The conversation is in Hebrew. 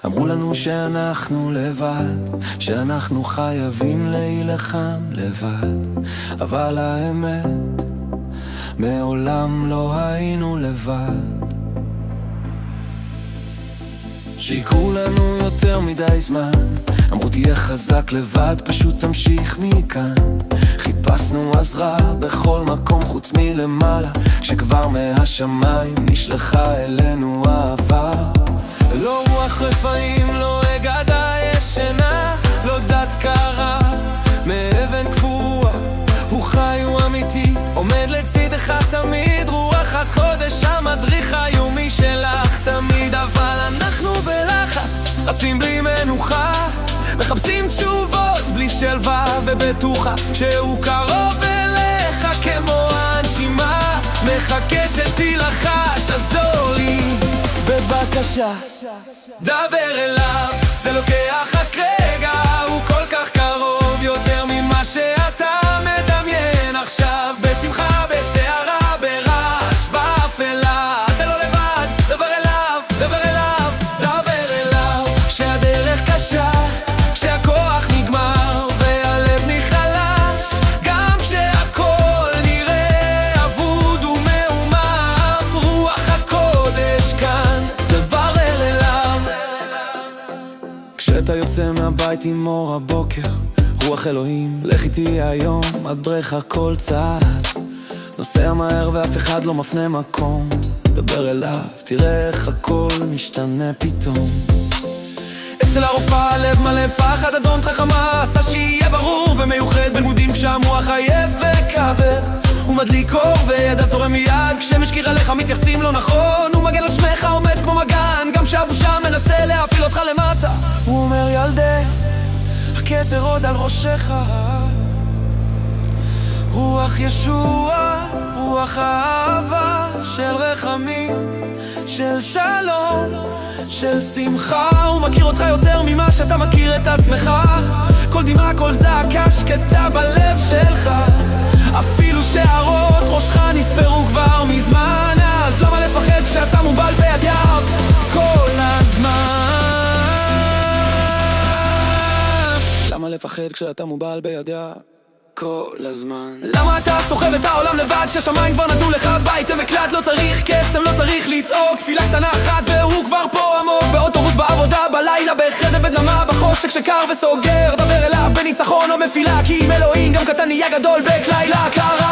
אמרו לנו שאנחנו לבד, שאנחנו חייבים להילחם לבד, אבל האמת, מעולם לא היינו לבד. שיקרו לנו יותר מדי זמן, אמרו תהיה חזק לבד, פשוט תמשיך מכאן. חיפשנו עזרה בכל מקום חוץ מלמעלה, כשכבר מהשמיים נשלחה אלינו אהבה. לא רוח רפאים, לא אגדה ישנה, לא דת קרה, מאבן קבועה. הוא חי, הוא אמיתי, עומד לצידך תמיד, רוח הקודש המדריך היומי שלך תמיד. אבל אנחנו בלחץ, רצים בלי מנוחה, מחפשים תשובות בלי שלווה ובטוחה, שהוא קרוב אליך כמו הנשימה, מחכה שתילחש, עזור לי בבקשה, דבר אליו, זה לוקח רק רגע, הוא כל כך קרוב יותר ממה שאתה מדמיין עכשיו. בשמחה, בסערה, ברעש, באפלה, אתה לא לבד, דבר אליו, דבר אליו, דבר אליו. כשהדרך קשה, כשהכוח נגמר והלב נחלש, גם כשהכל נראה אבוד ומאומם, רוח הקודש כאן, דבר אליו. כשאתה יוצא מהבית עם אור הבוקר, רוח אלוהים, לך איתי היום, אדרך כל צעד. נוסע מהר ואף אחד לא מפנה מקום, דבר אליו, תראה איך הכל משתנה פתאום. אצל הרופאה הלב מלא פחד, אדון חכמה עשה שיהיה ברור ומיוחד, בלימודים כשהמוח עייף וכבד, הוא מדליק אור וידע זורם מיד, כשמשקיר עליך מתייחסים לא נכון, הוא מגן על שמך עומד כמו מגן, גם שהבושה מנסה להפיל אותך למטה. הוא אומר ילדי, הכתר עוד על ראשך, רוח ישוע, רוח אהבה, של רחמים, של שלום, של שמחה. הוא מכיר אותך יותר ממה שאתה מכיר את עצמך, כל דמעה, כל זעקה שקטה בלב שלך, אפילו שערות ראשך נספרו כבר מזמן, אז למה לפחד כשאתה מובל בידיו כל הזמן? למה לפחד כשאתה מובל בידיה כל הזמן? למה אתה סוחב את העולם לבד, שהשמיים כבר נתנו לך בית ומקלט? לא צריך קסם, לא צריך לצעוק, תפילה קטנה אחת והוא כבר פה עמוק, באוטובוס, בעבודה, בלילה, בחדר בדממה, בחושך שקר וסוגר, דבר אליו בניצחון או מפילה, כי עם אלוהים גם קטן נהיה גדול בלילה קרה.